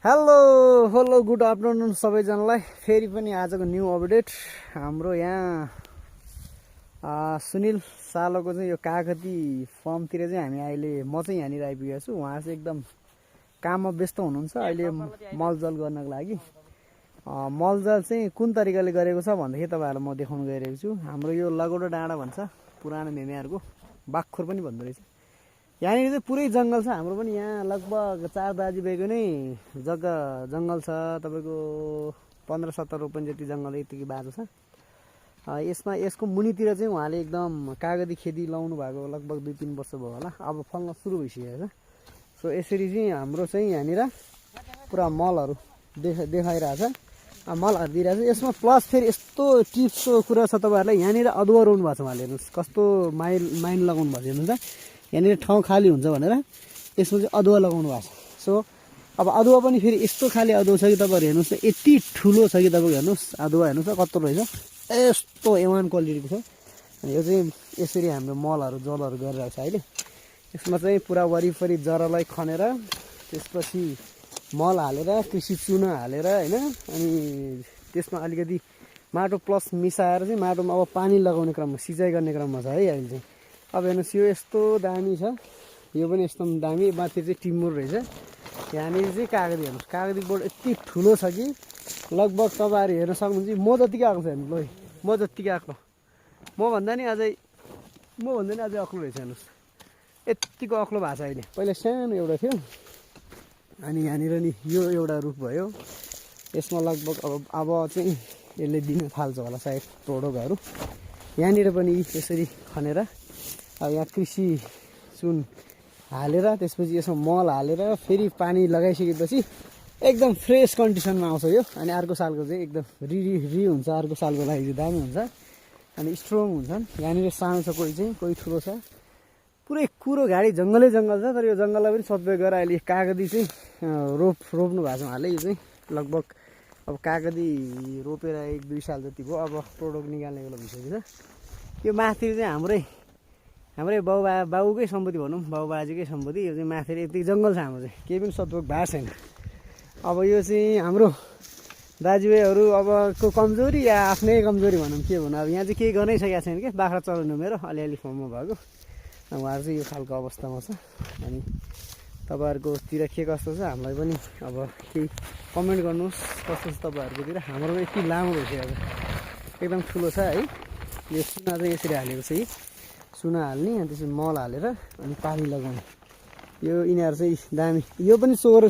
Hello hello good afternoon सबैजनालाई फेरि पनि आजको न्यू अपडेट हाम्रो यहाँ सुनिल सालोको चाहिँ यो कागती फर्मतिर चाहिँ हामी अहिले म चाहिँ यहाँनिर आइपुगेको छु। उहाँ चाहिँ एकदम काममा व्यस्त हुनुहुन्छ अहिले मलजल गर्नको लागि। मलजल चाहिँ कुन तरिकाले गरेको छ भन्दाखेरि तपाईँहरूलाई म देखाउन गइरहेको छु। हाम्रो यो लगौडा डाँडा भन्छ पुरानो मेमेहरूको, बाख्खुर पनि भन्दो रहेछ। यहाँनिर चाहिँ पुरै जङ्गल छ। हाम्रो पनि यहाँ लगभग 4 दाजुभाइको नै जग्गा जङ्गल छ। तपाईँको 15-17 रोपन जति जङ्गल यतिकै बाटो छ। यसको मुनितिर चाहिँ उहाँले एकदम कागती खेती लाउनु भएको लगभग 2-3 वर्ष भयो होला। अब फल्न सुरु भइसकेको छ। सो यसरी चाहिँ हाम्रो चाहिँ यहाँनिर पुरा मलहरू देखाइरहेछ, मलहरू दिइरहेछ। यसमा प्लस फेरि यस्तो टिप्सको कुरा छ तपाईँहरूलाई। यहाँनिर अदुवा रोप्नु भएको छ उहाँले, हेर्नुहोस् कस्तो माइन लगाउनु भएको छ। हेर्नुहुन्छ यहाँनिर ठाउँ खाली हुन्छ भनेर यसमा चाहिँ अदुवा लगाउनु भएको छ। सो अब अदुवा पनि फेरि यस्तो खाले अदुवा छ कि तपाईँहरू हेर्नुहोस्, यति ठुलो छ कि तपाईँको हेर्नुहोस् अदुवा हेर्नुहोस् कत्रो रहेछ, यस्तो A1 क्वालिटीको छ। अनि यो चाहिँ यसरी हाम्रो मलहरू जलहरू गरिरहेको छ अहिले। यसमा चाहिँ पुरा वरिपरि जरालाई खनेर त्यसपछि मल हालेर कृषि चुना हालेर होइन, अनि त्यसमा अलिकति माटो प्लस मिसाएर चाहिँ माटोमा अब पानी लगाउने क्रममा, सिँचाइ गर्ने क्रममा छ है अहिले चाहिँ। अब हेर्नुहोस् यो यस्तो दामी छ, यो पनि यस्तो दामी। माथि चाहिँ टिमुर रहेछ। यहाँनिर चाहिँ कागती हेर्नुहोस्, कागती बोर्ड यति ठुलो छ कि लगभग तपाईँहरू हेर्न सक्नुहुन्छ। म जतिकै आएको छ हेर्नु ल, म जतिकै आएको, मभन्दा नि अझै अग्लो रहेछ। हेर्नुहोस् यत्तिको अग्लो भएको छ अहिले। पहिला सानो एउटा थियो, अनि यहाँनिर नि यो एउटा रुख भयो। यसमा लगभग अब चाहिँ यसले दिन थाल्छ होला सायद प्रोडक्टहरू। यहाँनिर पनि यसरी खनेर अब यहाँ कृषि चुन हालेर त्यसपछि यसमा मल हालेर फेरि पानी लगाइसकेपछि एकदम फ्रेस कन्डिसनमा आउँछ यो। अनि अर्को सालको चाहिँ एकदम रि हुन्छ, अर्को सालको लागि चाहिँ दामी हुन्छ अनि स्ट्रङ हुन्छन्। यहाँनिर सानो छ, कोही ठुलो छ। पुरै कुरो घाडी जङ्गलै जङ्गल छ। तर यो जङ्गललाई पनि सदुपयोग गरेर अहिले कागती चाहिँ रोप्नु भएको छ उहाँले। यो चाहिँ लगभग अब कागती रोपेर 1-2 साल जति भयो, अब प्रोडक्ट निकाल्ने बेला भइसकेको छ। यो माथि चाहिँ हाम्रै बाबुकै सम्पत्ति भनौँ, बाबुबाजेकै सम्पत्ति। यो चाहिँ माथि यति जङ्गल छ हाम्रो चाहिँ, केही पनि सदुपयोग भएको छैन। अब यो चाहिँ हाम्रो दाजुभाइहरू अब को कमजोरी या आफ्नै कमजोरी भनौँ, के भनौँ। अब यहाँ चाहिँ केही गर्नै सकेको छैन क्या, बाख्रा चलाउनु मेरो अलिअलि फर्ममा भएको। उहाँहरू चाहिँ यो खालको अवस्थामा छ। अनि तपाईँहरूकोतिर के कस्तो छ हामीलाई पनि अब केही कमेन्ट गर्नुहोस्, कस्तो छ तपाईँहरूकोतिर। हाम्रो यति लामो भइसकेको छ, एकदम ठुलो छ है। यो सुना चाहिँ यसरी हालेको छ, सुना हाल्ने अनि त्यसपछि मल हालेर अनि पानी लगाउने। यो यिनीहरू चाहिँ दामी। यो पनि